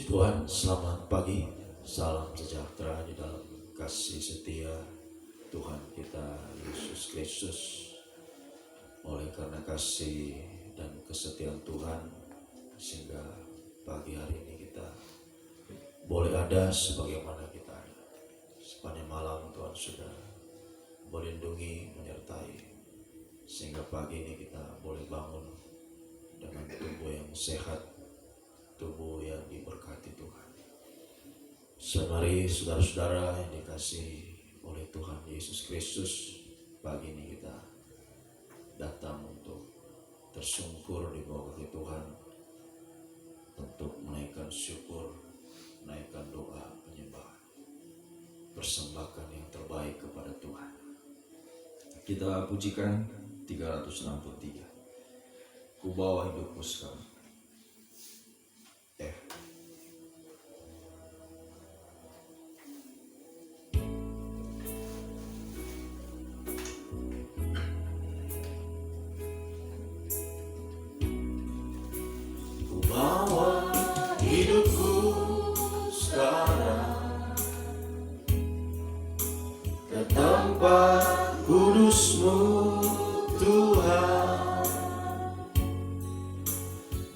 Tuhan, selamat pagi, salam sejahtera di dalam kasih setia Tuhan kita Yesus Kristus. Oleh karena kasih dan kesetiaan Tuhan, sehingga pagi hari ini kita boleh ada sebagaimana kita ada. Sepanjang malam Tuhan sudah melindungi, menyertai, sehingga pagi ini kita boleh bangun dengan tubuh yang sehat, tubuh yang diberkati Tuhan. Mari saudara-saudara yang dikasihi oleh Tuhan Yesus Kristus, pagi ini kita datang untuk tersungkur di bawah kaki Tuhan, untuk menaikkan syukur, menaikkan doa penyembahan, persembahkan yang terbaik kepada Tuhan. Kita pujikan 363. Ku bawa hidupku sekarang. Hidupku sekarang ke tempat kudus-Mu Tuhan,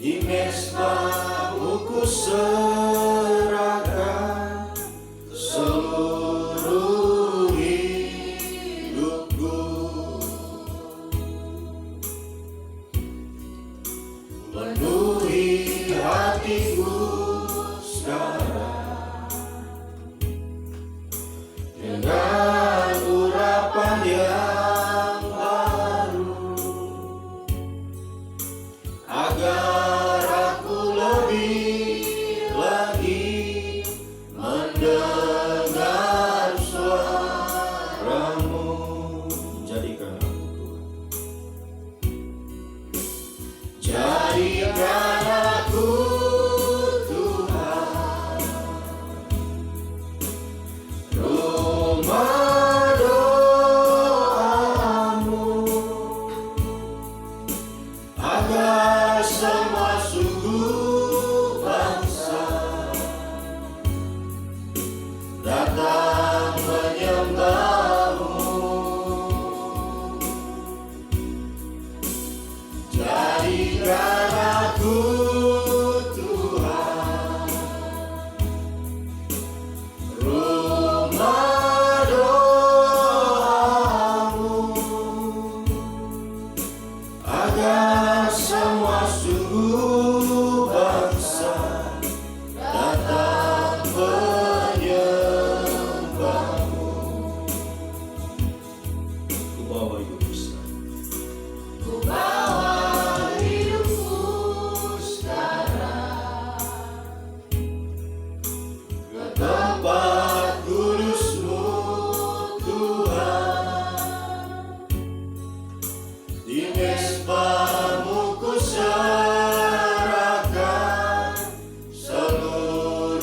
di mezbah-Mu ku serahkan seluruh hidupku, penuhi hatiku sekarang dengan urapan yang baru, agar aku lebih lagi mendengar suara-Mu. Jadikan aku Tuhan, Jadikan aku rumah doa-Mu, agar semua suku bangsa datang menyembah-Mu. Jadikan aku Tuhan rumah doa-Mu, agar semua suku bangsa datang menyembah-Mu. ku bawa hidupku sekarang. Ku bawa hidupku sekarang ke tempat kudus-Mu Tuhan, di mezbah-Mu ku serahkan seluruh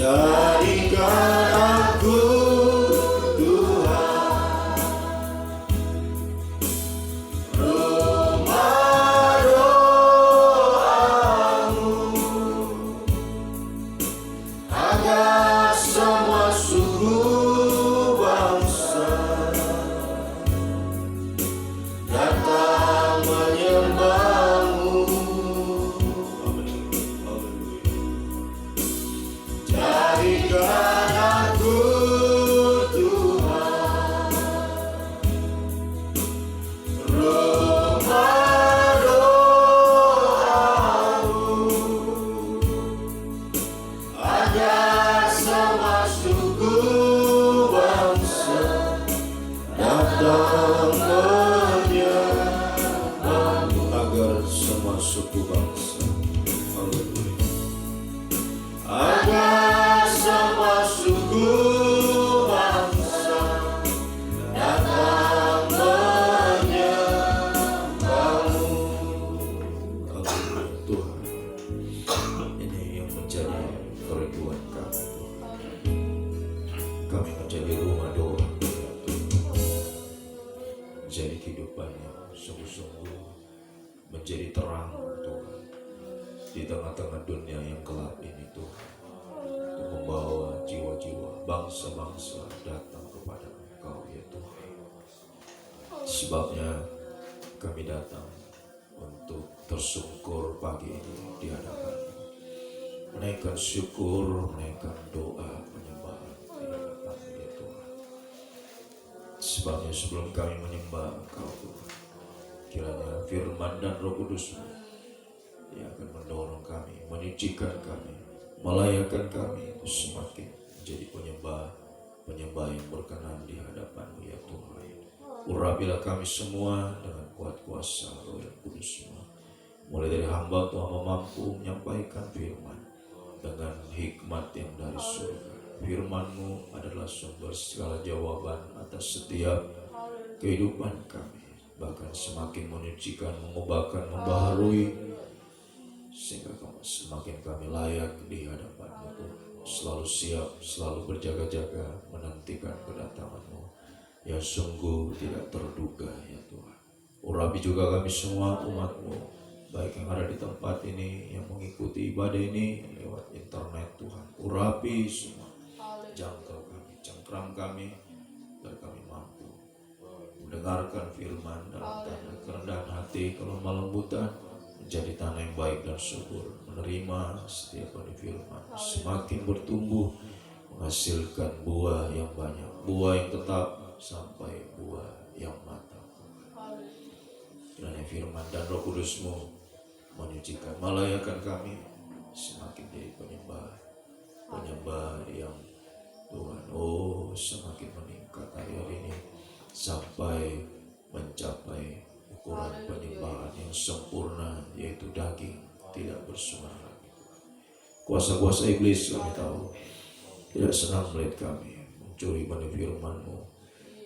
Jadikan aku Tuhan rumah doamu, agar semua suku bangsa datang menyembahmu. Jadikan aku Tuhan rumah doamu, agar semua suku bangsa datang menyembahmu. Agar semua suku bangsa, Agar semua suku bangsa datang menyembahmu. haleluya Tuhan. Ini yang menjadi kerinduan kami Tuhan. Kami menjadi rumah doa Tuhan. Menjadi kehidupan yang sungguh-sungguh menjadi terang Tuhan di tengah-tengah dunia yang gelap ini Tuhan, untuk membawa jiwa-jiwa bangsa-bangsa datang kepada Engkau ya Tuhan. Sebabnya kami datang untuk tersungkur pagi ini di hadapan-Mu, menaikkan syukur, menaikkan doa, penyembahan di hadapan-Mu ya Tuhan. Sebabnya sebelum kami menyembah Engkau Tuhan, kiranya firman dan Roh Kudus-Mu yang akan mendorong kami, menyucikan kami, melayakkan kami untuk semakin menjadi penyembah yang berkenan di hadapan-Mu ya Tuhan. Urapilah kami semua dengan kuat kuasa Roh yang Kudus-Mu. Mulai dari hamba Tuhan mampu menyampaikan firman dengan hikmat yang dari surga. Firman-Mu adalah sumber segala jawaban atas setiap kehidupan kami, bahkan semakin menyucikan, mengubahkan, membaharui, sehingga semakin kami layak di hadapan-Mu Tuhan. Selalu siap, selalu berjaga-jaga menantikan kedatangan-Mu yang sungguh tidak terduga ya Tuhan. Urapi juga kami semua umat-Mu, baik yang ada di tempat ini, yang mengikuti ibadah ini lewat internet Tuhan. Urapi semua, jangkau kami, cengkram kami, agar kami mampu mendengarkan firman dalam tanda kerendahan hati, kelemah lembutan, menjadi tanah yang baik dan subur, menerima setiap benih firman, semakin bertumbuh, menghasilkan buah yang banyak, buah yang tetap sampai buah yang matang. Kiranya firman dan Roh Kudus-Mu menyucikan, melayakkan kami semakin jadi penyembah yang Tuhan, semakin meningkat hari-hari ini sampai mencapai ukuran penyembahan yang sempurna, yaitu daging tidak bersumber lagi. Kuasa-kuasa iblis kami tahu tidak senang melihat kami mencuri benih firman-Mu,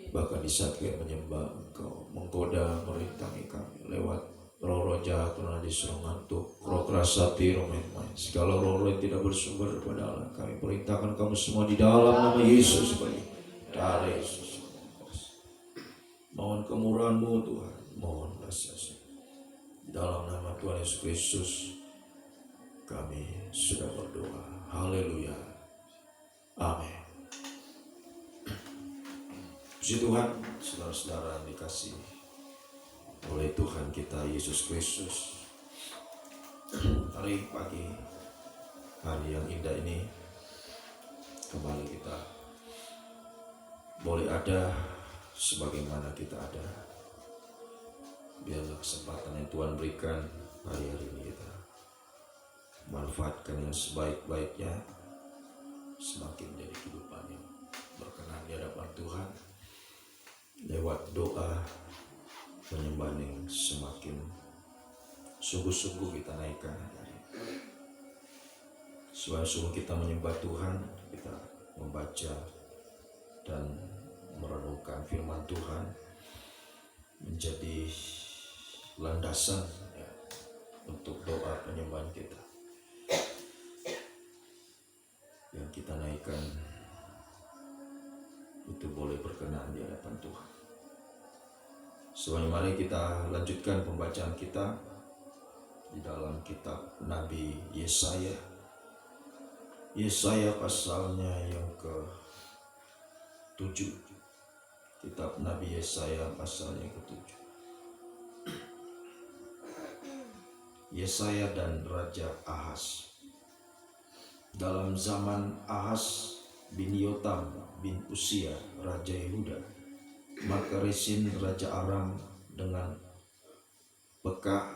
bahkan di saat kami menyembah Engkau, menggoda, merintangi kami lewat roh-roh jahat, roh najis, roh ngantuk, roh keras hati, roh main-main, segala roh-roh yang tidak bersumber daripada Allah. Kami perintahkan kamu semua di dalam nama Yesus, dari Yesus. Mohon kemurahan-Mu Tuhan, mohon belas. Dalam nama Tuhan Yesus Kristus kami sudah berdoa. Haleluya. Amin. Puji Tuhan, saudara-saudara yang dikasihi oleh Tuhan kita Yesus Kristus. Hari pagi, hari yang indah ini, kembali kita boleh ada sebagaimana kita ada. Biarlah kesempatan yang Tuhan berikan hari-hari ini kita manfaatkan yang sebaik-baiknya, semakin menjadi kehidupan yang berkenan di hadapan Tuhan, lewat doa penyembahan yang semakin sungguh-sungguh kita naikkan hari. Sungguh kita menyembah Tuhan, kita membaca dan merenungkan firman Tuhan menjadi landasan ya, untuk doa penyembahan kita yang kita naikkan itu boleh berkenan di hadapan Tuhan. Semuanya mari kita lanjutkan pembacaan kita di dalam kitab Nabi Yesaya. Yesaya pasalnya yang ke-7. Kitab Nabi Yesaya pasalnya yang ke-7. Yesaya dan Raja Ahaz. Dalam zaman Ahaz bin Yotam bin Usia Raja Yehuda, maka Rezin Raja Aram dengan Pekah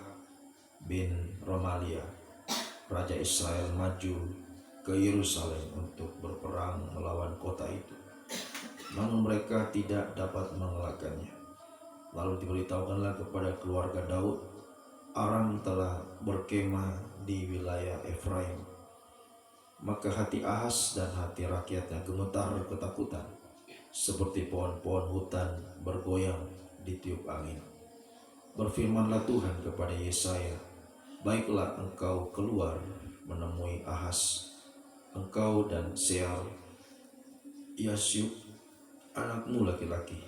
bin Romalia Raja Israel maju ke Yerusalem untuk berperang melawan kota itu. Namun mereka tidak dapat mengalahkannya. Lalu diberitahukanlah kepada keluarga Daud, Aram telah berkemah di wilayah Efraim. Maka hati Ahaz dan hati rakyatnya gemetar ketakutan, seperti pohon-pohon hutan bergoyang ditiup angin. Berfirmanlah Tuhan kepada Yesaya, baiklah engkau keluar menemui Ahaz, engkau dan Seal Yasyub anakmu laki-laki,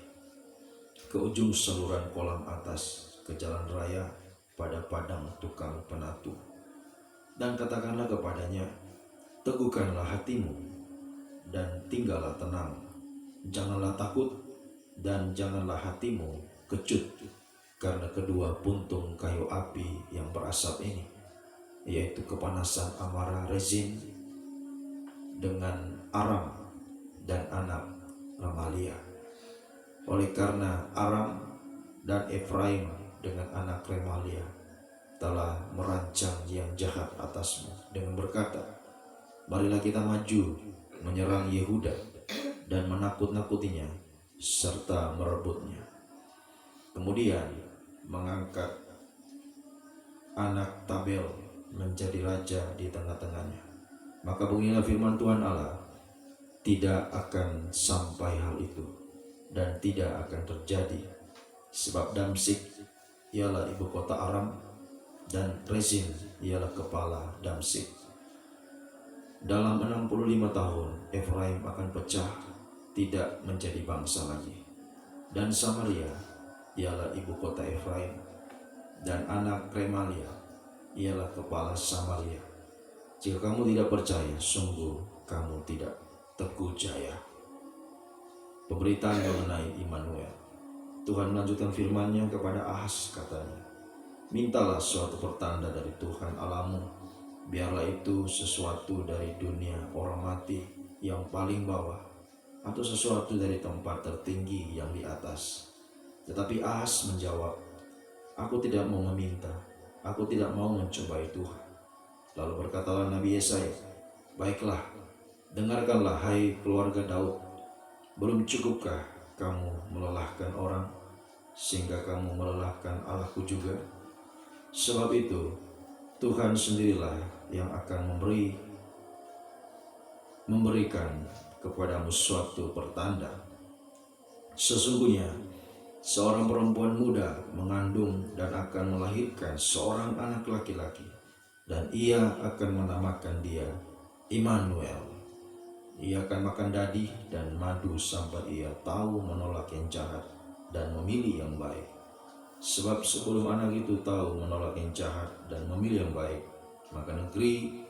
ke ujung saluran kolam atas, ke jalan raya pada padang tukang penatu. Dan katakanlah kepadanya, teguhkanlah hatimu dan tinggallah tenang, janganlah takut dan janganlah hatimu kecut karena kedua puntung kayu api yang berasap ini, yaitu kepanasan amarah Rezin dengan Aram dan anak Remalia. Oleh karena Aram dan Efraim dengan anak Remalia telah merancang yang jahat atasmu dengan berkata, marilah kita maju menyerang Yehuda dan menakut-nakutinya serta merebutnya. Kemudian mengangkat anak Tabel menjadi raja di tengah-tengahnya. Maka beginilah firman Tuhan Allah, tidak akan sampai hal itu dan tidak akan terjadi, sebab Damsik ialah ibu kota Aram dan Rezin ialah kepala Damsik. Dalam 65 tahun Efraim akan pecah, tidak menjadi bangsa lagi. Dan Samaria ialah ibu kota Efraim, dan anak Remalia ialah kepala Samaria. Jika kamu tidak percaya, sungguh kamu tidak teguh jaya. Pemberitaan mengenai Immanuel. Tuhan melanjutkan firman-Nya kepada Ahaz, katanya, mintalah suatu pertanda dari Tuhan Allahmu. Biarlah itu sesuatu dari dunia orang mati yang paling bawah, atau sesuatu dari tempat tertinggi yang di atas. Tetapi Ahaz menjawab, aku tidak mau meminta, aku tidak mau mencobai Tuhan. Lalu berkatalah Nabi Yesaya, baiklah, dengarkanlah hai keluarga Daud, belum cukupkah kamu melelahkan orang, sehingga kamu melelahkan Allahku juga? Sebab itu Tuhan sendirilah yang akan memberikan kepadamu suatu pertanda. Sesungguhnya seorang perempuan muda mengandung dan akan melahirkan seorang anak laki-laki, dan ia akan menamakan dia Immanuel. Ia akan makan dadi dan madu sampai ia tahu menolak yang jahat dan memilih yang baik. Sebab sebelum anak itu tahu menolak yang jahat dan memilih yang baik, maka negeri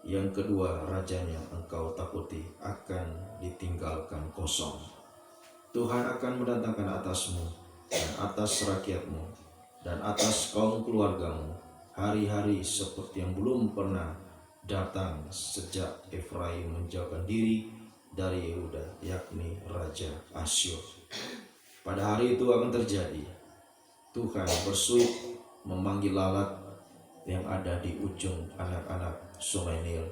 yang kedua rajanya engkau takuti akan ditinggalkan kosong. Tuhan akan mendatangkan atasmu dan atas rakyatmu dan atas kaum keluargamu hari-hari seperti yang belum pernah datang sejak Efraim menjauhkan diri dari Yehuda, yakni Raja Asyur. Pada hari itu akan terjadi, Tuhan bersuit memanggil lalat yang ada di ujung anak-anak sungai Nil,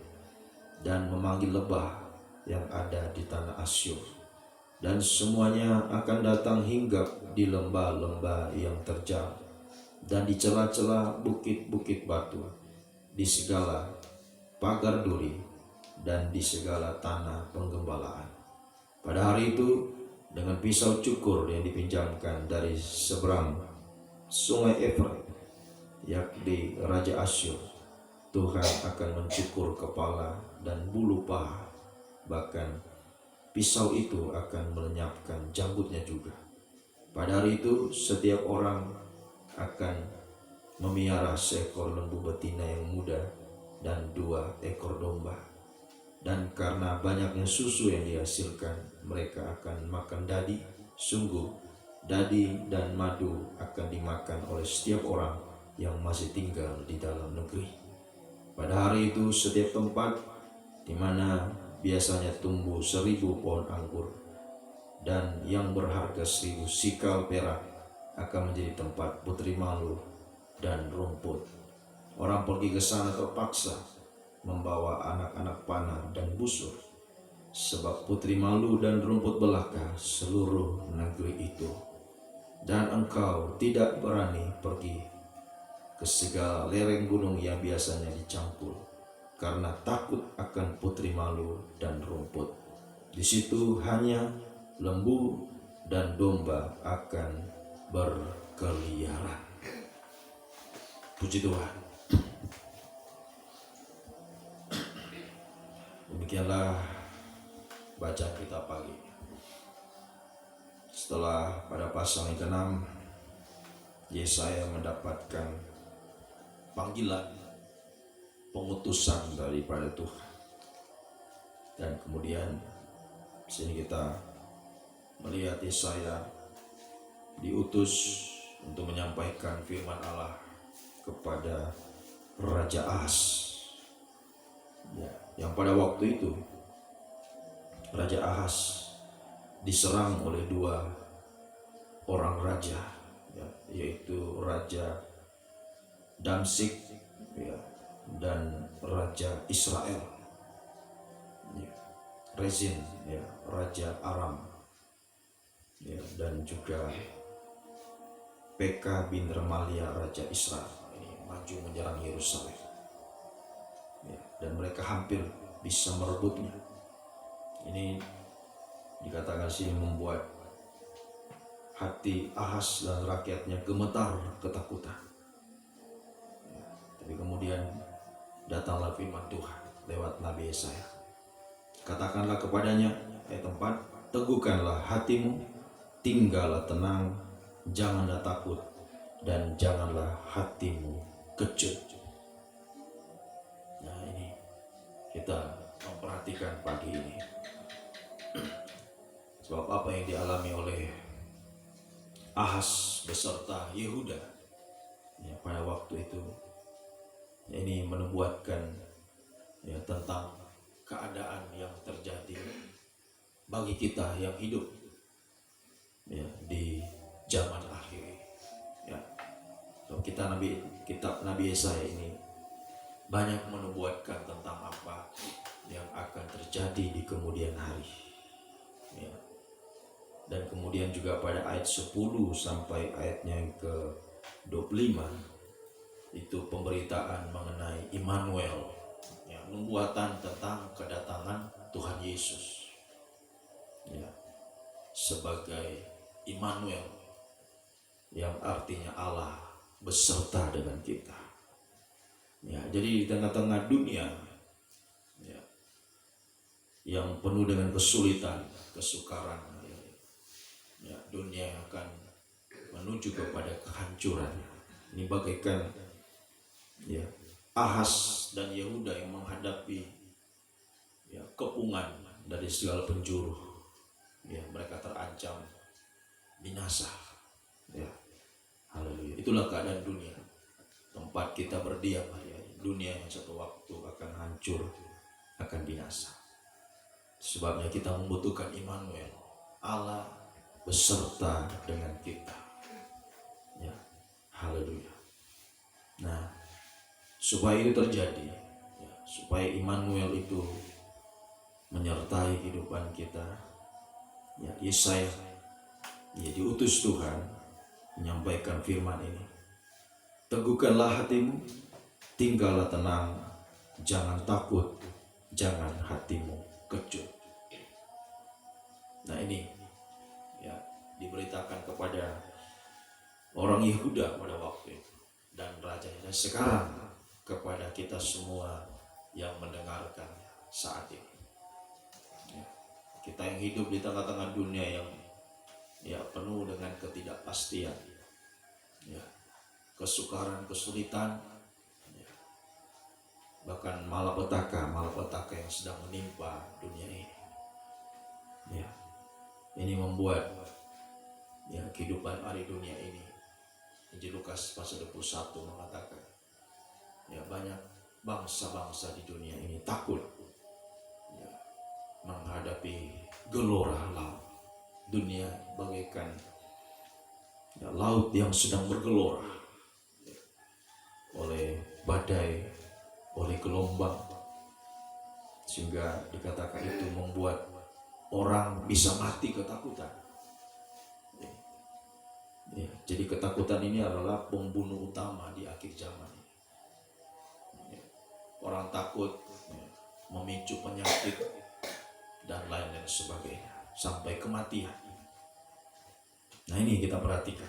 dan memanggil lebah yang ada di tanah Asyur, dan semuanya akan datang hinggap di lembah-lembah yang terjal dan di celah-celah bukit-bukit batu, di segala pagar duri dan di segala tanah penggembalaan. Pada hari itu, dengan pisau cukur yang dipinjamkan dari seberang sungai Efraim, yakni Raja Asyur, Tuhan akan mencukur kepala dan bulu paha bahkan pisau itu akan melenyapkan janggutnya juga. Pada hari itu setiap orang akan memiara seekor lembu betina yang muda dan 2 ekor domba. Dan karena banyaknya susu yang dihasilkan, mereka akan makan dadi. Sungguh, dadi dan madu akan dimakan oleh setiap orang yang masih tinggal di dalam negeri. Pada hari itu setiap tempat di mana biasanya tumbuh 1000 pohon anggur dan yang berharga 1000 sikal perak akan menjadi tempat putri malu dan rumput. Orang pergi ke sana terpaksa membawa anak-anak panah dan busur, sebab putri malu dan rumput belaka seluruh negeri itu. Dan engkau tidak berani pergi ke segala lereng gunung yang biasanya dicangkul, karena takut akan putri malu dan rumput. Di situ hanya lembu dan domba akan berkeliaran. Puji Tuhan. Demikianlah bacaan kita pagi. Setelah pada pasal yang ke-6, Yesaya mendapatkan panggilan, pengutusan daripada Tuhan. Dan kemudian sini kita melihat Yesaya diutus untuk menyampaikan firman Allah kepada Raja Ahaz, yang pada waktu itu Raja Ahaz diserang oleh 2 orang raja, yaitu Raja Damsyik dan Raja Israel, Rezin, Raja Aram, dan juga Pekah bin Remalia, Raja Israel. Ini maju menyerang Yerusalem, dan mereka hampir bisa merebutnya. Ini dikatakan sini membuat hati Ahaz dan rakyatnya gemetar ketakutan. Tapi kemudian datanglah firman Tuhan lewat Nabi Yesaya. Katakanlah kepadanya, ayat 4, teguhkanlah hatimu, tinggallah tenang, janganlah takut, dan janganlah hatimu kecut. Nah, ini kita memperhatikan pagi ini. Sebab apa yang dialami oleh Ahaz beserta Yehuda pada waktu itu, ini menubuatkan tentang keadaan yang terjadi bagi kita yang hidup di zaman akhir. So, kitab Nabi Yesaya ini banyak menubuatkan tentang apa yang akan terjadi di kemudian hari. Dan kemudian juga pada ayat 10 sampai ayatnya yang ke-25 itu pemberitaan mengenai Immanuel, nubuatan tentang kedatangan Tuhan Yesus sebagai Immanuel, yang artinya Allah beserta dengan kita. Jadi di tengah-tengah dunia yang penuh dengan kesulitan, kesukaran, dunia yang akan menuju kepada kehancuran. Ini bagaikan Ahaz dan Yehuda yang menghadapi kepungan dari segala penjuru. Mereka terancam binasa. Haleluya. Itulah keadaan dunia, tempat kita berdiam. Dunia yang satu waktu akan hancur, akan binasa. Sebabnya kita membutuhkan Immanuel, Allah beserta dengan kita. Haleluya. Nah, supaya itu terjadi, supaya Immanuel itu menyertai kehidupan kita, Yesaya diutus Tuhan menyampaikan firman ini. Teguhkanlah hatimu, tinggallah tenang, jangan takut, jangan hatimu kecut. Nah, ini diberitakan kepada orang Yehuda pada waktu itu dan rajanya, dan sekarang kepada kita semua yang mendengarkan saat ini. kita yang hidup di tengah-tengah dunia yang ya penuh dengan ketidakpastian, ya, kesukaran, kesulitan, ya, bahkan malapetaka yang sedang menimpa dunia ini. Ya, ini membuat ya kehidupan hari dunia ini. Injil Lukas pasal 21 mengatakan, ya banyak bangsa-bangsa di dunia ini takut ya, menghadapi gelora laut. Dunia bagaikan ya, laut yang sedang bergelora ya, oleh badai, oleh gelombang, sehingga dikatakan itu membuat orang bisa mati ketakutan. Ya, jadi ketakutan ini adalah pembunuh utama di akhir zaman ini. Ya, orang takut ya, memicu penyakit dan lain-lain sebagainya sampai kematian. Nah, ini kita perhatikan.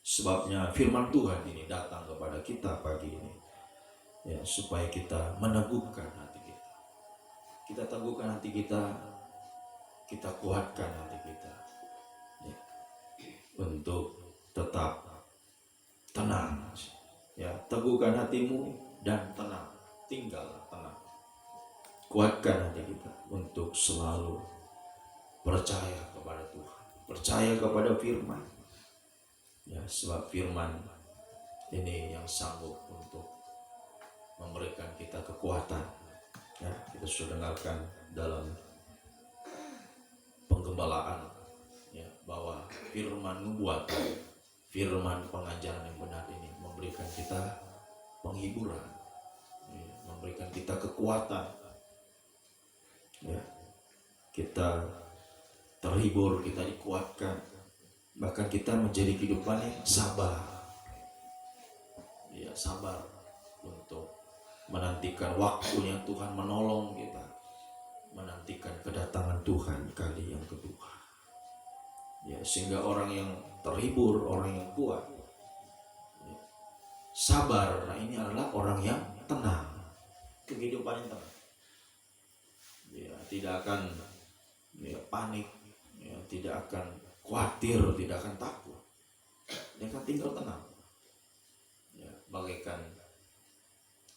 Sebabnya firman Tuhan ini datang kepada kita pagi ini ya, supaya kita meneguhkan hati kita. Kita teguhkan hati kita, kita kuatkan hati kita ya, untuk tetap tenang ya. Teguhkan hatimu dan tenang, tinggallah tenang. Kuatkan hati kita untuk selalu percaya kepada Tuhan, percaya kepada firman ya, sebab firman ini yang sanggup untuk memberikan kita kekuatan ya. Kita sudah dengarkan dalam penggembalaan ya, bahwa firman nubuat, firman pengajaran yang benar ini memberikan kita penghiburan ya, memberikan kita kekuatan ya. Kita terhibur, kita dikuatkan, bahkan kita menjadi kehidupan yang sabar ya, sabar untuk menantikan waktunya Tuhan menolong kita, menantikan kedatangan Tuhan kali yang kedua ya. Sehingga orang yang terhibur, orang yang kuat ya, sabar, nah ini adalah orang yang tenang, kehidupan yang tenang ya, tidak akan ya, panik ya, tidak akan khawatir, tidak akan takut, dia akan tinggal tenang ya, bagaikan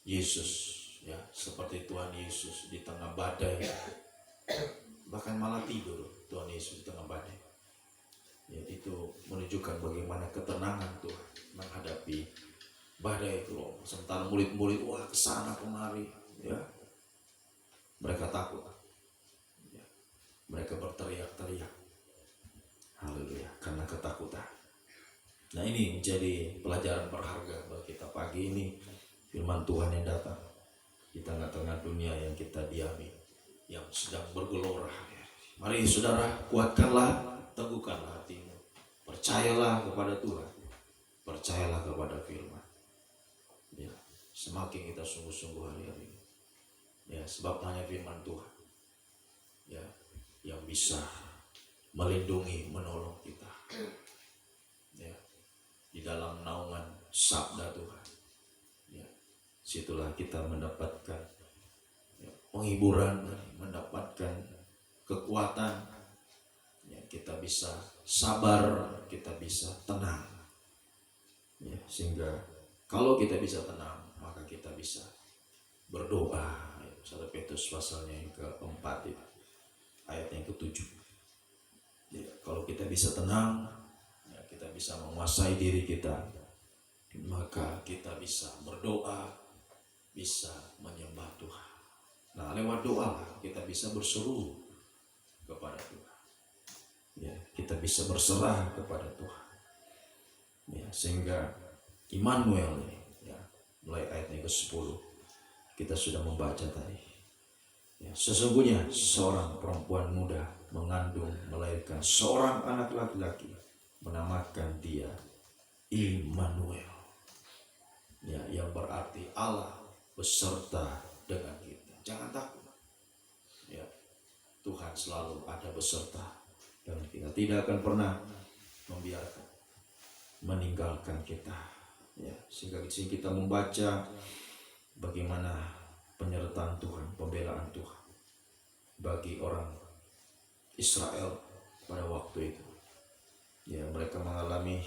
Yesus ya, seperti Tuhan Yesus di tengah badai, bahkan malah tidur Tuhan Yesus di tengah badai ya. Itu menunjukkan bagaimana ketenangan Tuhan menghadapi badai gelombang. Sementara murid-murid wah kesana kemari ya, mereka takut ya, mereka berteriak-teriak, haleluya, karena ketakutan. Nah, ini menjadi pelajaran berharga bagi kita pagi ini. Firman Tuhan yang datang di tengah-tengah dunia yang kita diami, yang sedang bergelora. Mari saudara, kuatkanlah, teguhkanlah hatimu, percayalah kepada Tuhan, percayalah kepada firman ya. Semakin kita sungguh-sungguh hari-hari ini ya, sebab hanya firman Tuhan ya yang bisa melindungi, menolong kita ya, di dalam naungan sabda Tuhan ya. Situlah kita mendapatkan ya, penghiburan, mendapatkan kekuatan ya, kita bisa sabar, kita bisa tenang ya. Sehingga kalau kita bisa tenang, maka kita bisa berdoa ya. 1 Petrus pasalnya yang keempat ya, ayat yang ke-7 ya, kalau kita bisa tenang ya, kita bisa menguasai diri kita, maka kita bisa berdoa, bisa menyembah Tuhan. Nah, lewat doa kita bisa berseru kepada Tuhan ya, kita bisa berserah kepada Tuhan ya. Sehingga Immanuel ini ya, mulai ayat yang ke-10 kita sudah membaca tadi ya, sesungguhnya seorang perempuan muda mengandung melahirkan seorang anak laki-laki, menamakan dia Immanuel ya, yang berarti Allah beserta dengan kita. Jangan takut ya, Tuhan selalu ada beserta dengan kita, tidak akan pernah membiarkan, meninggalkan kita ya. Sehingga kita membaca bagaimana penyertaan Tuhan, pembelaan Tuhan bagi orang Israel pada waktu itu. Ya, mereka mengalami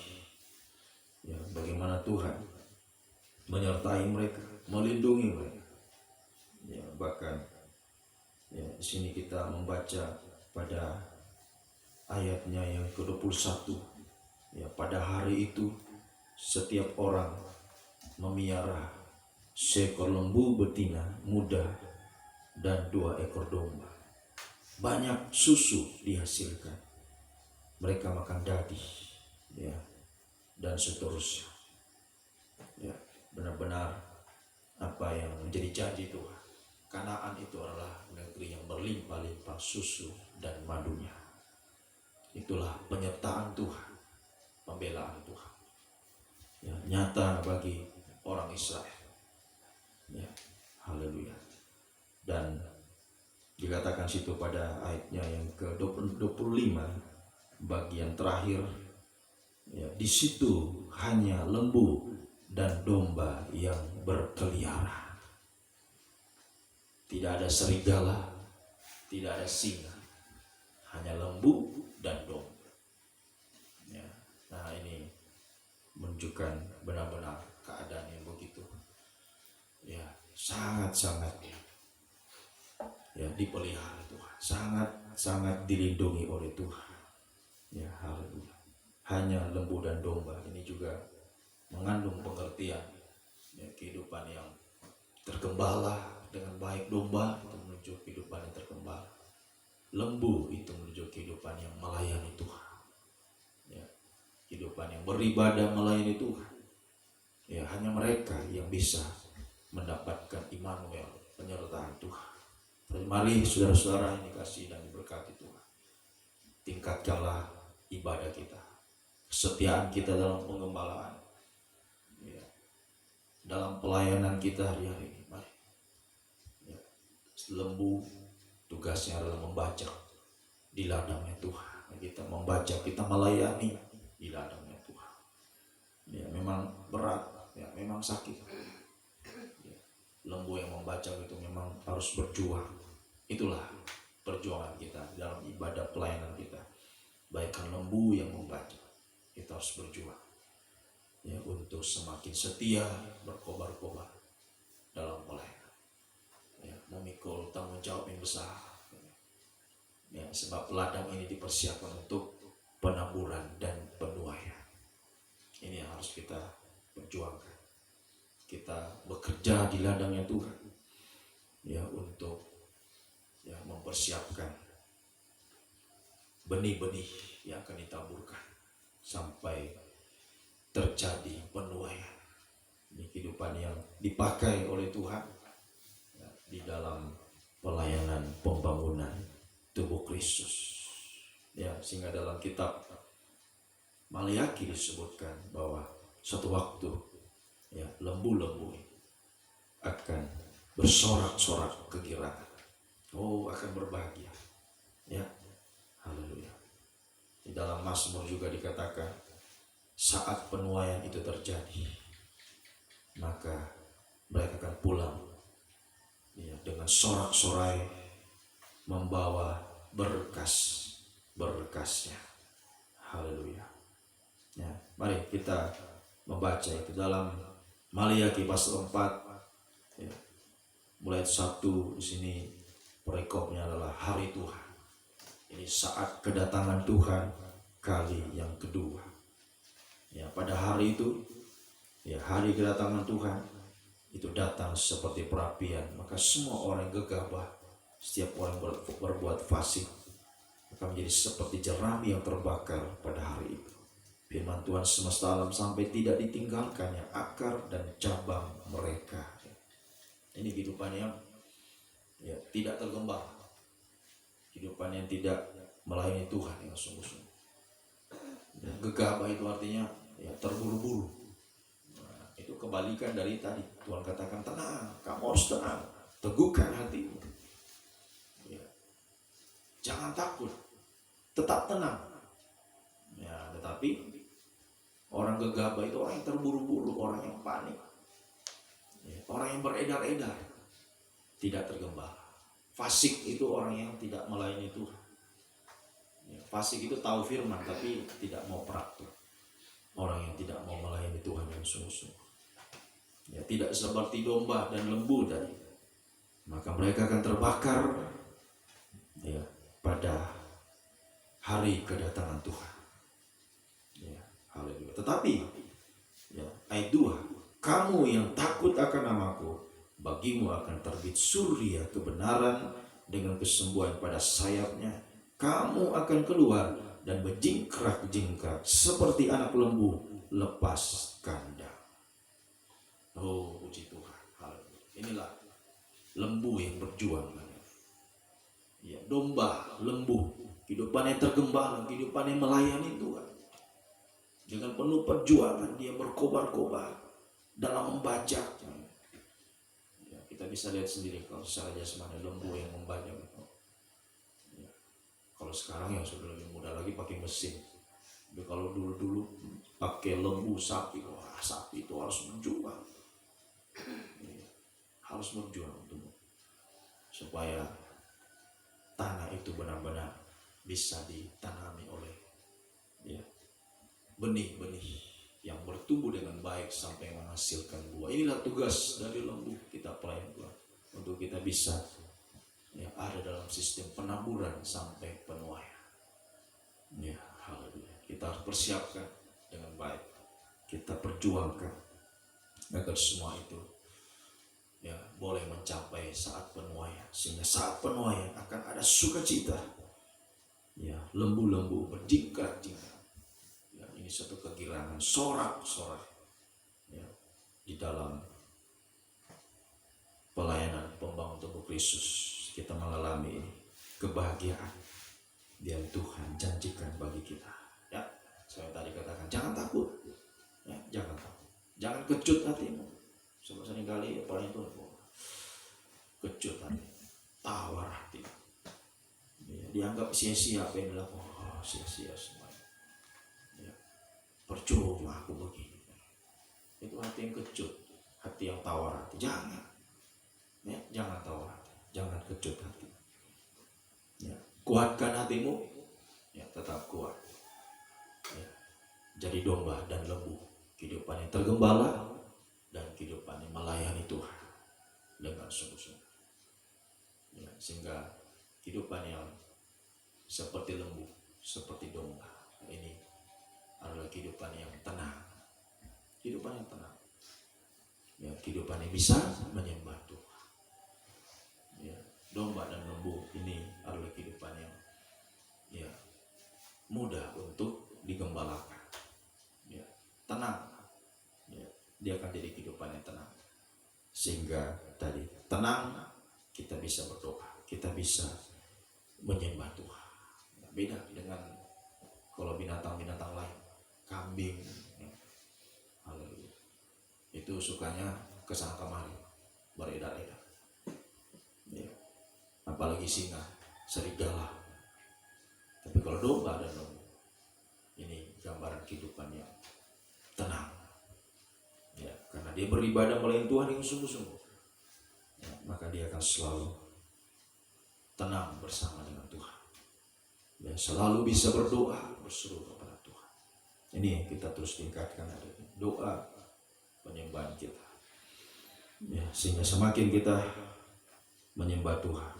ya bagaimana Tuhan menyertai mereka, melindungi mereka. Ya, bahkan ya di sini kita membaca pada ayatnya yang ke-21. Ya, pada hari itu setiap orang memiara seekor lembu betina muda dan 2 ekor domba. Banyak susu dihasilkan. Mereka makan daging, ya, dan seterusnya. Ya, benar-benar apa yang menjadi janji Tuhan. Kanaan itu adalah negeri yang berlimpah-limpah susu dan madunya. Itulah penyertaan Tuhan, pembelaan Tuhan. Ya, nyata bagi orang Israel. Ya, haleluya. Dan dikatakan situ pada ayatnya yang ke-25 bagian terakhir, ya, di situ hanya lembu dan domba yang berkeliaran. Tidak ada serigala, tidak ada singa, hanya lembu dan domba. Ya, nah ini menunjukkan benar-benar keadaan yang begitu, ya, sangat-sangat ya dipelihara Tuhan, sangat-sangat dilindungi oleh Tuhan. Ya, haleluya. Hanya lembu dan domba ini juga mengandung pengertian, ya, kehidupan yang tergembala dengan baik. Domba itu menuju kehidupan yang tergembala. Lembu itu menuju kehidupan yang melayani Tuhan. Ya, kehidupan yang beribadah melayani Tuhan. Ya, hanya mereka yang bisa mendapatkan Immanuel, penyertaan Tuhan. Mari saudara-saudara yang dikasihi dan diberkati Tuhan, tingkatkanlah ibadah kita, kesetiaan kita dalam pengembalaan, ya, dalam pelayanan kita hari-hari ini. Mari, ya, lembu tugasnya adalah membaca di ladangnya Tuhan. Kita membaca, kita melayani di ladangnya Tuhan. Ya, memang berat, ya, memang sakit. Ya, lembu yang membaca itu memang harus berjuang. Itulah perjuangan kita dalam ibadah pelayanan kita. Baikkan lembu yang membaca, kita harus berjuang, ya, untuk semakin setia, berkobar-kobar dalam pelayanan, ya, memikul tanggung jawab yang besar, ya, sebab ladang ini dipersiapkan untuk penaburan dan penuaian. Ini yang harus kita perjuangkan. Kita bekerja di ladangnya Tuhan, ya, untuk, ya, mempersiapkan benih-benih yang akan ditaburkan sampai terjadi penuaian. Ini kehidupan yang dipakai oleh Tuhan, ya, di dalam pelayanan pembangunan tubuh Kristus. Ya, sehingga dalam kitab Maliaki disebutkan bahwa suatu waktu, ya, lembu-lembu akan bersorak-sorak kegirangan. Oh, akan berbahagia. Ya, haleluya. Di dalam Mazmur juga dikatakan, saat penuaian itu terjadi, maka mereka akan pulang, ya, dengan sorak-sorai, membawa berkasnya. Haleluya. Ya, mari kita membaca itu dalam Maliaki pasal 4, ya, mulai 1 di sini. Perikopnya adalah hari Tuhan. Ini saat kedatangan Tuhan kali yang kedua. Ya, pada hari itu, ya, hari kedatangan Tuhan itu datang seperti perapian. Maka semua orang gegabah, setiap orang berbuat fasik, akan menjadi seperti jerami yang terbakar pada hari itu. Firman Tuhan semesta alam sampai tidak ditinggalkannya akar dan cabang mereka. Ini kehidupan yang, ya, tidak tergembala, kehidupan yang tidak melayani Tuhan yang sungguh-sungguh. Dan gegabah itu artinya, ya, terburu-buru. Nah, itu kebalikan dari tadi. Tuhan katakan tenang, kamu harus tenang, teguhkan hatimu, ya, jangan takut, tetap tenang. Ya, tetapi orang gegabah itu orang yang terburu-buru, orang yang panik, ya, orang yang beredar-edar, tidak tergembala. Fasik itu orang yang tidak melayani Tuhan. Ya, fasik itu tahu firman tapi tidak mau praktik. Orang yang tidak mau melayani Tuhan yang sungguh-sungguh. Ya, tidak seperti domba dan lembu tadi. Maka mereka akan terbakar ya pada hari kedatangan Tuhan. Ya, haleluya. Tetapi ya, ayat 2, kamu yang takut akan namaku, bagimu akan terbit surya kebenaran dengan kesembuhan pada sayapnya. Kamu akan keluar dan berjingkrak-jingkrak seperti anak lembu lepas kandang. Oh, puji Tuhan. Haleluya. Inilah lembu yang berjuang. Ya, domba, lembu, kehidupannya tergembala, kehidupannya melayani Tuhan. Dengan penuh perjuangan dia berkobar-kobar dalam membajak. Ya, kita bisa lihat sendiri kalau secara jasmani lembu yang membajak. Ya, kalau sekarang yang sudah lebih mudah lagi pakai mesin. Tapi kalau dulu-dulu pakai lembu sapi, wah sapi itu harus berjuang. Ya, harus berjuang untuk supaya tanah itu benar-benar bisa ditanami oleh ya, benih-benih yang bertumbuh dengan baik sampai menghasilkan buah. Inilah tugas dari lembu kita pelayan Tuhan, untuk kita bisa ya, ada dalam sistem penaburan sampai penuaian. Ya, haleluya. Kita harus persiapkan dengan baik. Kita perjuangkan agar semua itu ya boleh mencapai saat penuaian, sehingga saat penuaian akan ada sukacita. Ya, lembu-lembu berjingkrak-jingkrak. Ya, ini satu kegirangan, sorak-sorak ya, di dalam pelayanan pembangun tubuh Kristus. Kita mengalami ini kebahagiaan yang Tuhan janjikan bagi kita. Ya, saya tadi katakan jangan takut. Ya, jangan takut. Jangan kecut hatimu. Sebab seringkali apalagi itu kecut hati, tawar hati. Ya, dianggap sia-sia apa yang dilakukan. Oh, sia-sia semuanya. Ya, percuma aku begini. Itu hati yang kecut, hati yang tawar hati. Jangan. Ya, jangan tawar hati, jangan kecut hati. Ya, kuatkan hatimu. Ya, tetap kuat. Ya, jadi domba dan lembu, kehidupan yang tergembala dan kehidupan yang melayani Tuhan dengan sungguh-sungguh. Ya, sehingga kehidupan yang seperti lembu, seperti domba, ini adalah kehidupan yang tenang. Kehidupan yang tenang. Ya, kehidupan yang bisa menyembah Tuhan. Ya, domba dan lembu ini adalah kehidupan yang ya mudah untuk digembalakan. Ya, tenang. Ya, dia akan jadi kehidupan yang tenang. Sehingga tadi tenang, kita bisa berdoa, kita bisa menyembah Tuhan. Ya, beda dengan kalau binatang-binatang lain, kambing, ya, haleluya, itu sukanya kesana kemari, beredar-edar. Ya, apalagi singa, serigala. Tapi kalau domba dan lembu, ini gambaran kehidupan yang tenang. Ya, karena dia beribadah melayani Tuhan yang sungguh-sungguh, ya, maka dia akan selalu tenang bersama dengan Tuhan. Ya, selalu bisa berdoa, berseru kepada Tuhan. Ini yang kita terus tingkatkan hari ini, doa penyembahan kita. Ya, sehingga semakin kita menyembah Tuhan,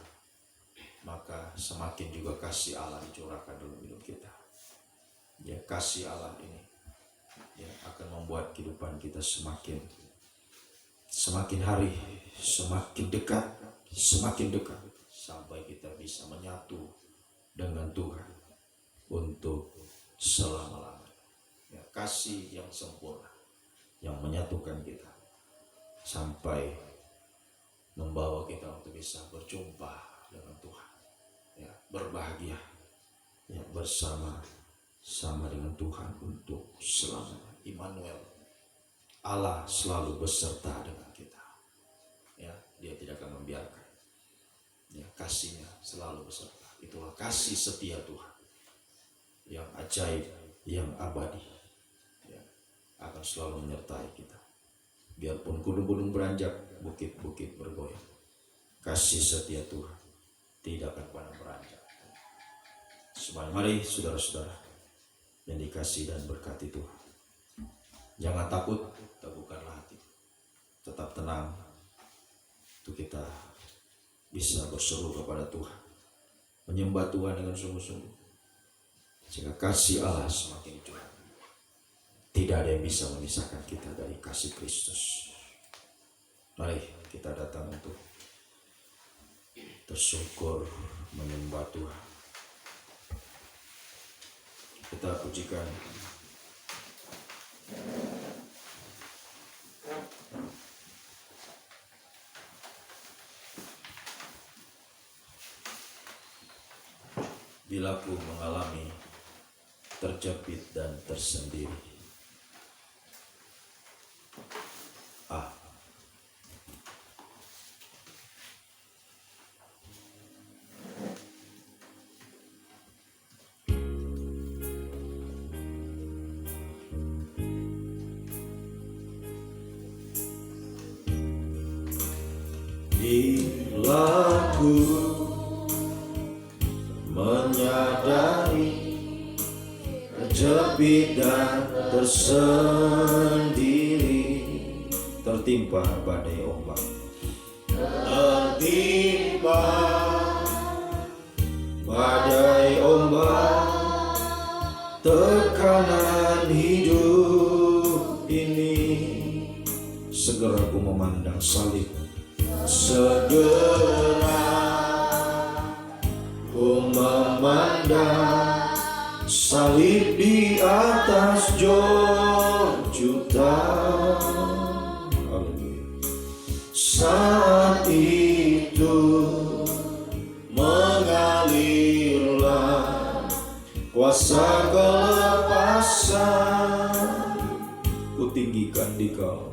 maka semakin juga kasih Allah dicurahkan dalam hidup kita. Ya, kasih Allah ini ya akan membuat kehidupan kita semakin hari semakin dekat sampai kita bisa menyatu dengan Tuhan untuk selama-lamanya. Ya, kasih yang sempurna yang menyatukan kita sampai membawa kita untuk bisa berjumpa dengan Tuhan. Ya, berbahagia ya bersama dengan Tuhan untuk selamanya. Immanuel, Allah selalu beserta dengan kita. Ya, dia tidak akan membiarkan. Ya, kasihnya selalu beserta. Itulah kasih setia Tuhan yang ajaib, yang abadi. Ya, akan selalu menyertai kita. Biarpun gunung-gunung beranjak, bukit-bukit bergoyang, kasih setia Tuhan tidak akan pernah beranjak semuanya. Mari saudara-saudara yang dikasihi dan berkati Tuhan. Jangan takut, teguhkanlah hati. Tetap tenang. Untuk kita bisa berseru kepada Tuhan. Menyembah Tuhan dengan sungguh-sungguh. Sehingga kasih Allah semakin curah. Tidak ada yang bisa memisahkan kita dari kasih Kristus. Mari kita datang untuk bersyukur, menyembah Tuhan. Kita pujikan bila ku mengalami terjepit dan tersendiri. Bila ku menyadari terjepit dan tersendiri, tertimpa badai ombak, tertimpa badai ombak, tekanan hidup ini, segera ku memandang salib. segera Ku memandang salib di atas Yordan. Saat itu mengalirlah kuasa kelepasan, ku tinggikan di Kau.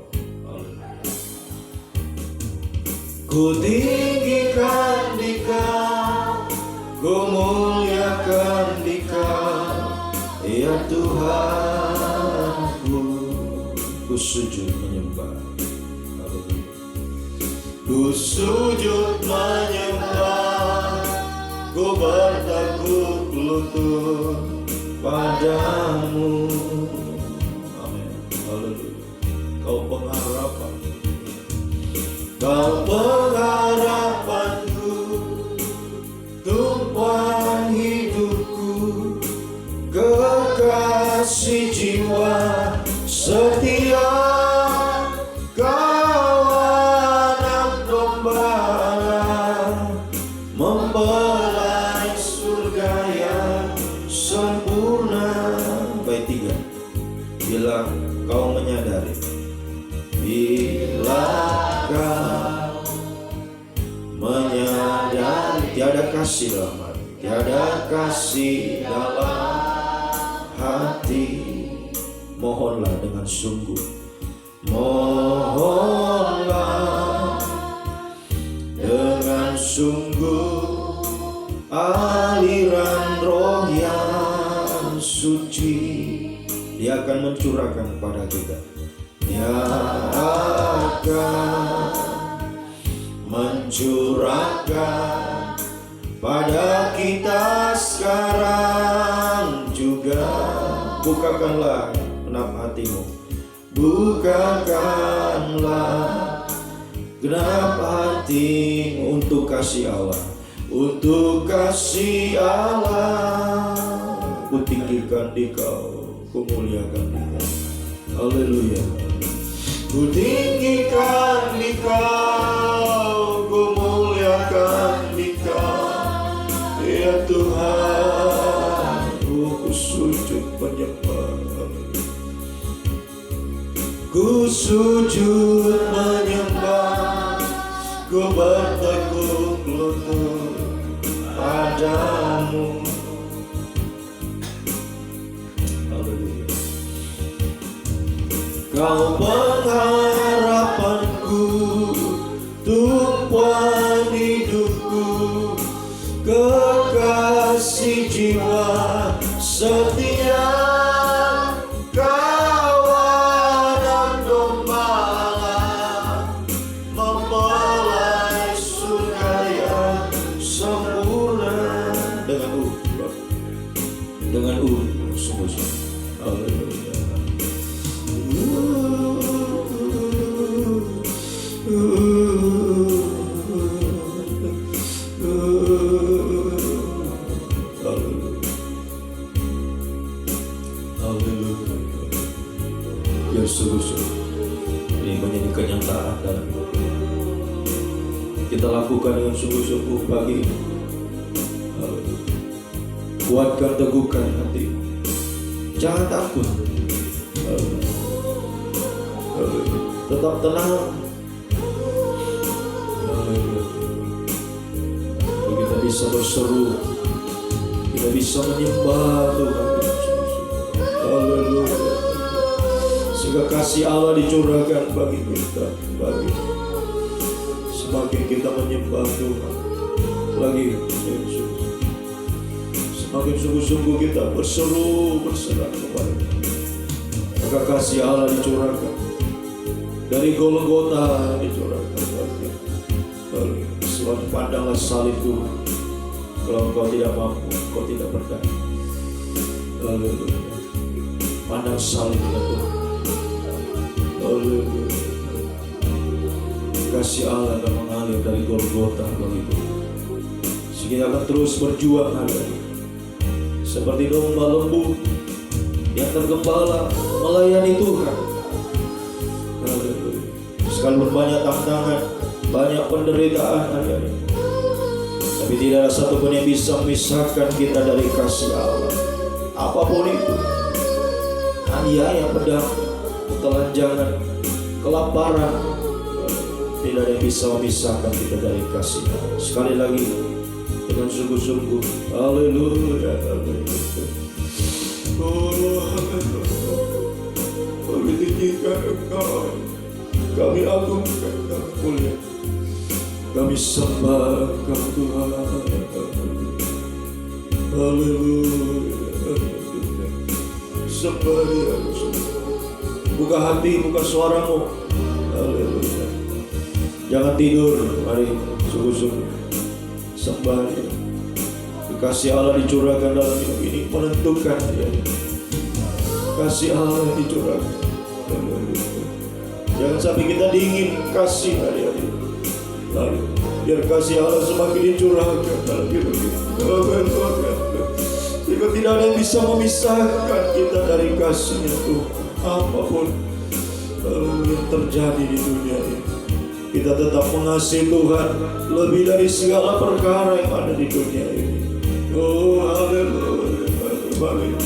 Ku tinggikan di Kau, ku muliakan di Kau, ya Tuhanku. Ku sujud menyembah, ku sujud menyembah, ku bertekuk lutut padamu. Amin. Haleluya. Kau pengharapan, Kau pengharapanku, tumpuan hidupku, kekasih jiwa setia. Kau anak gembala, mempelai surga yang sempurna. Bait 3. Bila kau menyadari, bila kau menyadari tiada kasih dalam hati, tiada kasih dalam hati, mohonlah dengan sungguh, mohonlah dengan sungguh aliran roh yang suci. Dia akan mencurahkan pada kita. Dia akan mencurahkan pada kita sekarang juga. Bukakanlah genap hatimu, bukakanlah genap hatimu untuk kasih Allah, untuk kasih Allah. Ku tinggikan di Kau, ku muliakan di Kau. Haleluya. Ku tinggikan di Kau, ku muliakan di Kau, ya Tuhan. Ku sujud menyembah, ku sujud menyembah, ku bertekuk lutut padamu. Haleluya. Kau pengharapanku, tumpuan hidupku, kekasih jiwa setia. Kau anak gembala, mempelai surga yang sempurna. Dengan kita lakukan dengan sungguh-sungguh pagi ini. Haleluya. Kuatkan, teguhkan hati, jangan takut. Haleluya. Haleluya. Tetap tenang. Haleluya. Kita bisa berseru, kita bisa menyembah Tuhan. Haleluya. Sehingga kasih Allah dicurahkan bagi kita, bagi semakin kita menyembah Tuhan lagi, Yesus, semakin sungguh-sungguh kita berseru, berserah kepada Dia, maka kasih Allah dicurahkan dari Golgota, dicurahkan bagi. Sebab pandanglah salib Tuhan. Kalau engkau tidak mampu, engkau tidak berdaya. Haleluya. Pandang salib Tuhan. Haleluya. Kasih Allah akan mengalir dari Golgota begitu. Sehingga akan terus berjuang hari ini. Seperti domba lembu yang tergembala melayani Tuhan. Haleluya. Sekalipun banyak tantangan, banyak penderitaan hari ini, tapi tidak ada satupun yang bisa memisahkan kita dari kasih Allah. Apapun itu, aniaya, pedang, ketelanjangan, kelaparan, tidak ada yang bisa memisahkan kita dari kasih Allah. Sekali lagi dengan sungguh-sungguh, haleluya, haleluya. Oh, haleluya. Kami tinggikan Engkau, kami agungkan, kami mulia, kami sembah Engkau Tuhan. Haleluya. Sembah Dia. Buka hati, buka suaramu. Haleluya. Jangan tidur, mari sungguh-sungguh sembah Dia. Kasih Allah dicurahkan dalam hidup ini, menentukan Dia. Kasih Allah dicurahkan. Jangan sampai kita dingin kasih hari-hari. Lalu biar kasih Allah semakin dicurahkan dalam hidup kita. Jika tidak ada yang bisa memisahkan kita dari kasih-Nya Tuhan, apapun yang terjadi di dunia ini, kita tetap mengasihi Tuhan lebih dari segala perkara yang ada di dunia ini. Oh, haleluya, haleluya.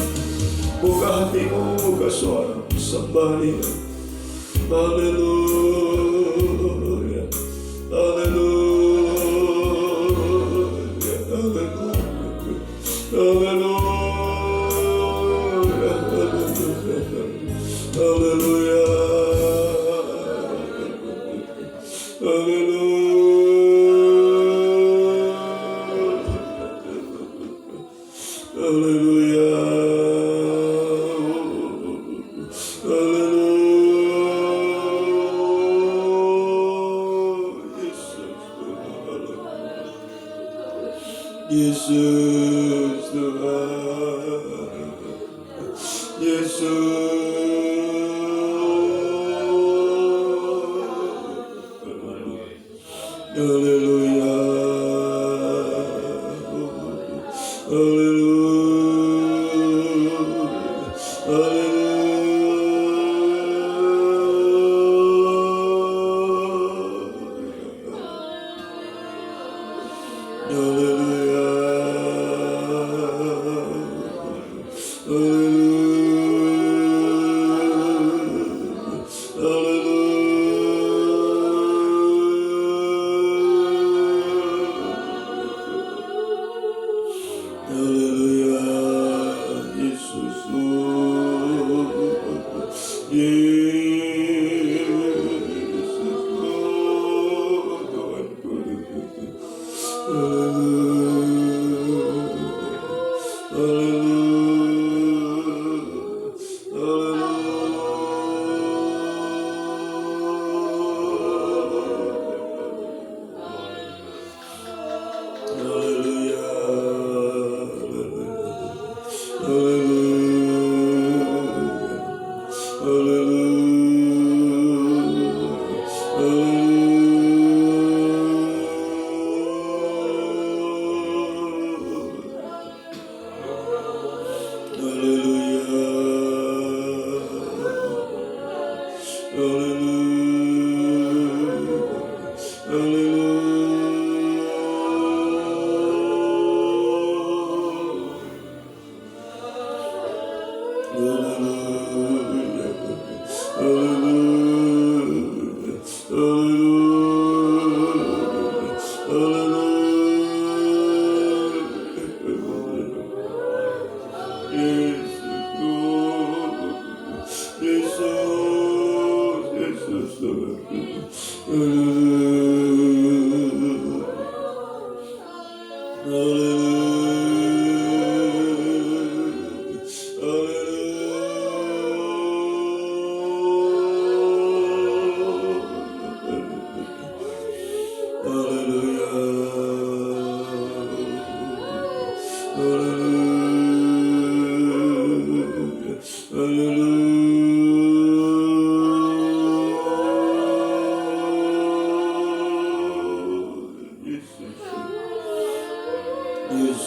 Buka hatimu, buka suara, sembah Dia. Haleluya, haleluya, haleluya, haleluya, haleluya, haleluya. Yesus Tuhan, Yesus, haleluya, Hallelujah.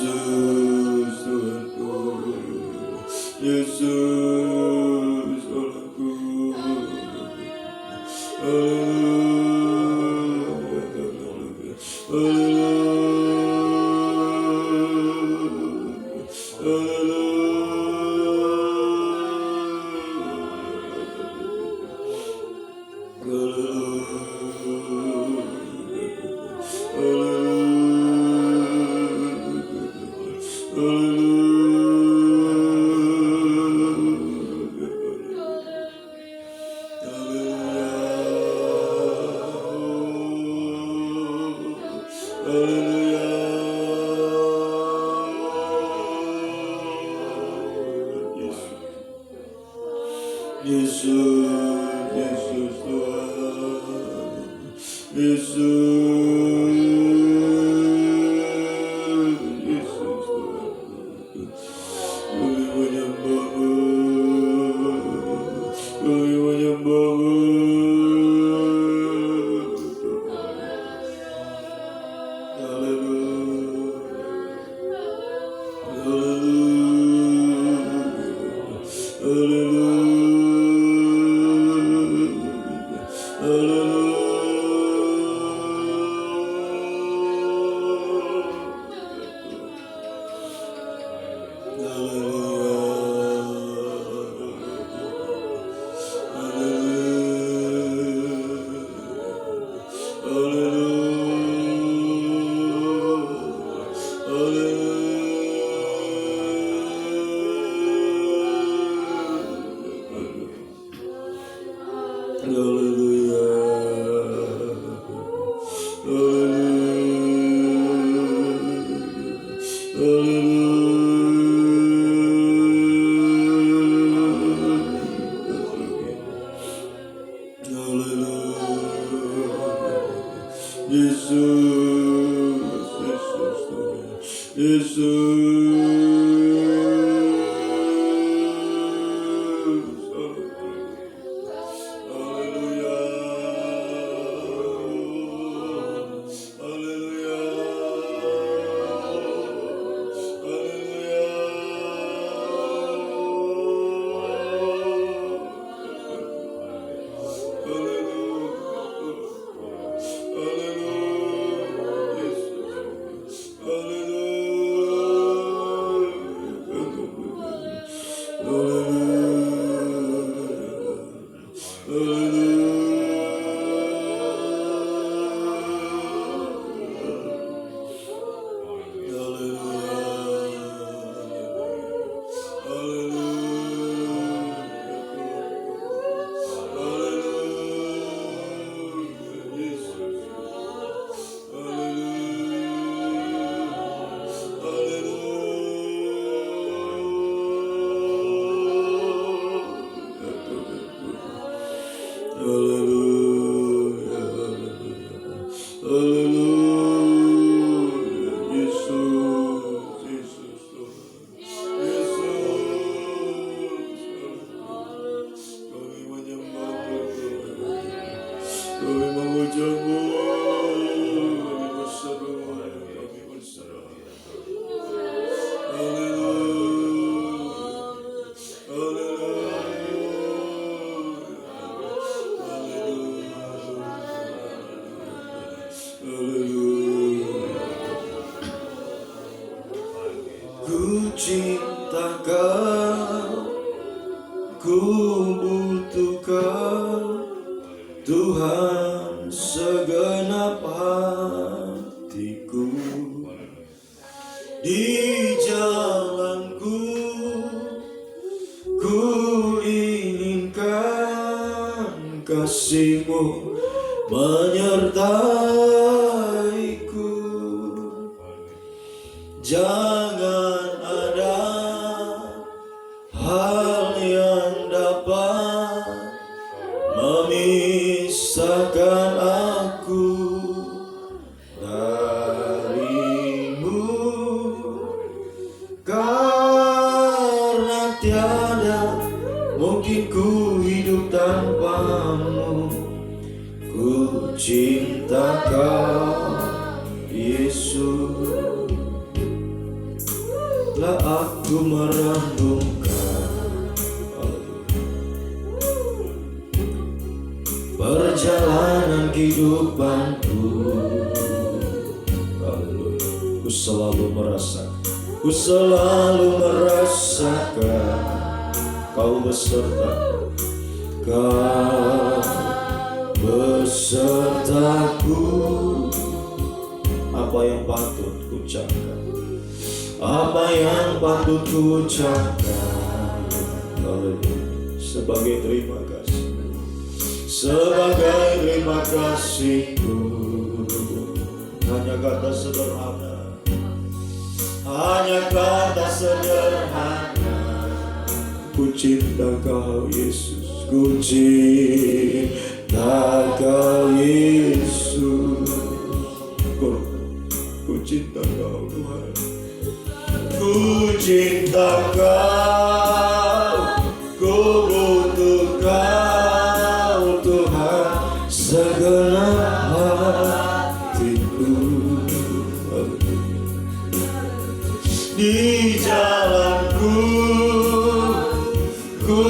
Yesus Tuhanku, Yesus Allahku. Yesus, Yesus Tuhan, Yesus, Yesus Tuhan. Kami menyembahmu, kami menyembahmu. Ku cinta Kau, ku butuh Kau, Tuhan segenap hatiku. Di jalanku, ku inginkan kasih-Mu menyertaiku. Jangan ada hal yang dapat memisahkan aku dari-Mu, karena tiada mungkin ku hidup tanpa-Mu. Ku cinta Kau, Yesus. Teruslah aku merenungkan perjalanan kehidupanku. Ku selalu merasakan Kau besertaku. Apa yang patut ku ucapkan, apa yang patut ku ucapkan, sebagai terima kasihku. Hanya kata sederhana, ku cinta Kau Yesus, ku cinta Kau Yesus. Ku cinta Kau Tuhan, ku cinta Kau, ku butuh Kau Tuhan segenap hatiku. Di jalanku ku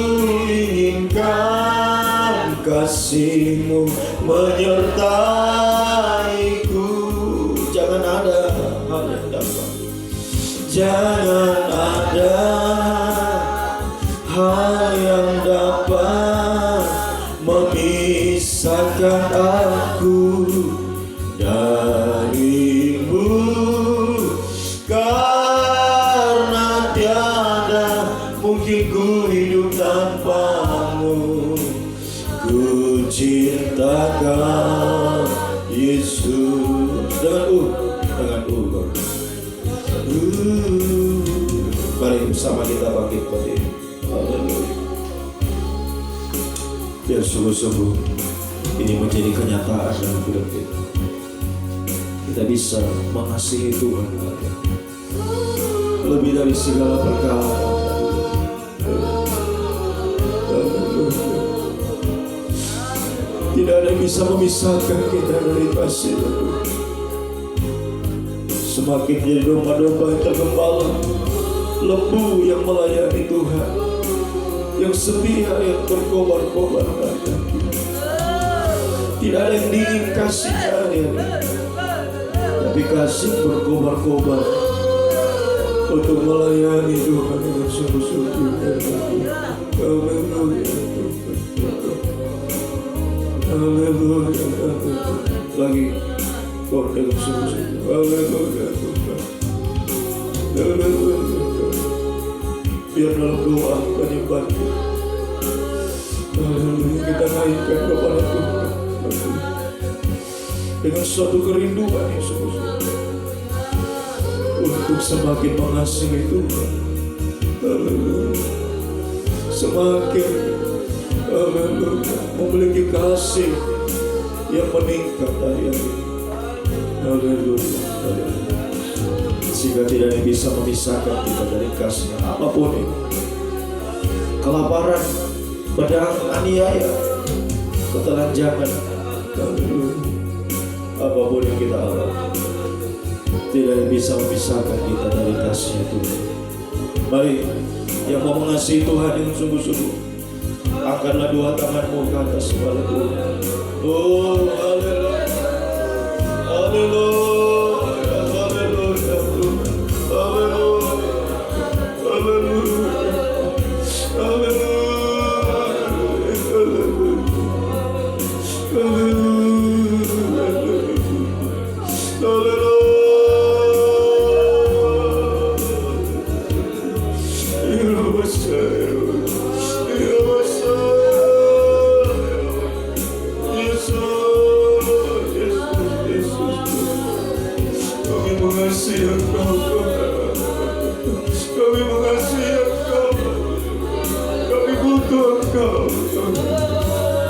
inginkan kasih-Mu menyertaiku. Jangan ada hal yang dapat memisahkan aku dari-Mu, karena tiada mungkin ku hidup tanpa-Mu. Ku cinta Kau Yesus. Dengan mari bersama kita bangkit berdiri. Biar sungguh-sungguh ini menjadi kenyataan dalam hidup kita. Kita bisa mengasihi Tuhan lebih dari segala perkara. Tidak ada yang bisa memisahkan kita dari kasih Tuhan. Semakin jadi domba-domba yang tergembala, lembu yang melayani Tuhan, yang setia, yang berkobar-kobar. Tidak ada yang dingin kasihnya, tapi kasih berkobar-kobar untuk melayani Tuhan dengan sungguh-sungguh. Haleluya. Lagi kau dengan sungguh-sungguh. Haleluya. Biar dalam doa penyembah kita naikkan kepada Tuhan dengan suatu kerinduan yang sungguh-sungguh untuk semakin mengasihi Tuhan. Semakin memiliki kasih yang meningkat dari ini. Haleluya. Sehingga tidak ada yang bisa memisahkan kita dari kasih apapun itu. Kelaparan, pedang, aniaya, ketelanjangan, apapun yang kita alami, tidak ada yang bisa memisahkan kita dari kasih Tuhan. Mari yang mau mengasihi Tuhan yang sungguh-sungguh, angkatlah dua tanganmu ke atas kepada Tuhan. Oh, haleluya, haleluya.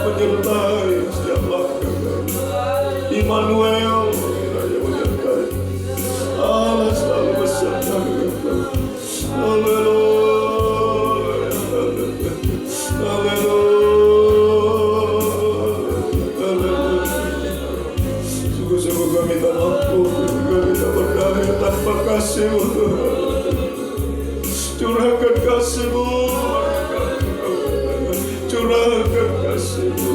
Menyertai setiap langkah Immanuel, Raja menyertai. Allah selalu bersama kita. Haleluya, haleluya. Sungguh-sungguh kami tak mampu, kami tak berdaya tanpa kasih-Mu Tuhan. Curahkan kasih-Mu, curahkan kasih-Mu.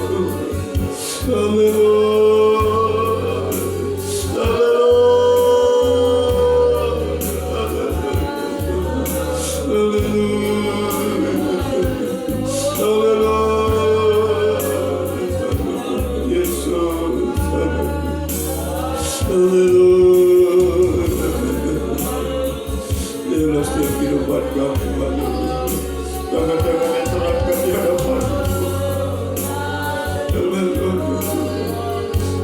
Haleluya, Dalam setiap kehidupan kami, tangan-tangan yang terangkat di hadapan,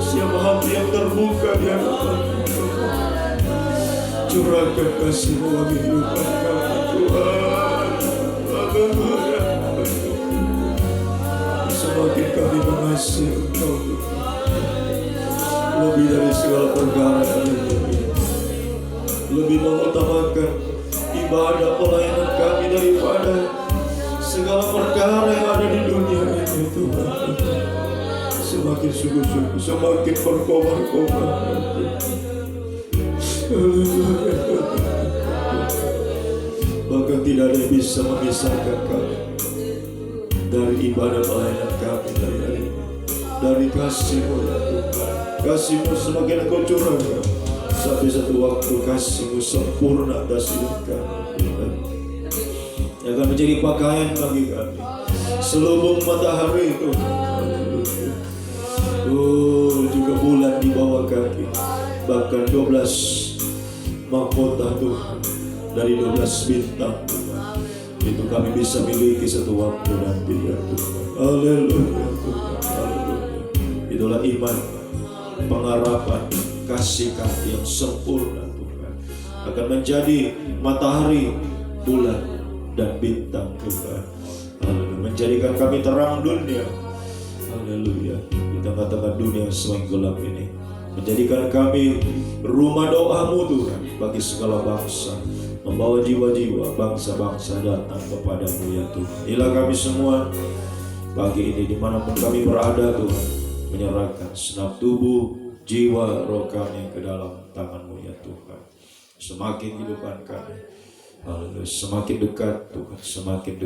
siapa hati yang terbuka di hadapan, curahkan kasih-Mu bagi kehidupan kami, Tuhan. Haleluya. Semakin kami mengasihi Engkau, Tuhan, lebih dari segala perkara kami, lebih mengutamakan ibadah pelayanan kami daripada segala perkara yang ada di dunia ini, Tuhan. Semakin sungguh-sungguh, semakin berkobar-kobar, bahkan tidak ada yang bisa memisahkan kami dari ibadah pelayanan kami, dari kasih-Mu, ya Tuhan. Kasih-Mu semakin Engkau curahkan, sampai satu waktu kasih-Mu sempurna atas hidup kami, Tuhan, yang akan menjadi pakaian bagi kami selubung matahari, Tuhan. Juga bulan di bawah kaki, bahkan 12 mahkota, Tuhan, dari 12 bintang, Tuhan, itu kami bisa miliki satu waktu nanti, ya Tuhan. Haleluya, Tuhan. Haleluya. Itulah iman, pengharapan, kasih kami yang sempurna, Tuhan, akan menjadi matahari, bulan, dan bintang, Tuhan. Haleluya. Menjadikan kami terang dunia. Haleluya. Di tengah-tengah dunia yang semakin gelap ini, menjadikan kami rumah doa-Mu, Tuhan, bagi segala bangsa, membawa jiwa-jiwa bangsa-bangsa datang kepada-Mu, ya Tuhan. Inilah kami semua pagi ini, dimanapun kami berada, Tuhan, menyerahkan segenap tubuh, jiwa, roh kami ke dalam tangan-Mu, ya Tuhan. Semakin kehidupan kami, haleluya, semakin dekat, Tuhan, semakin dekat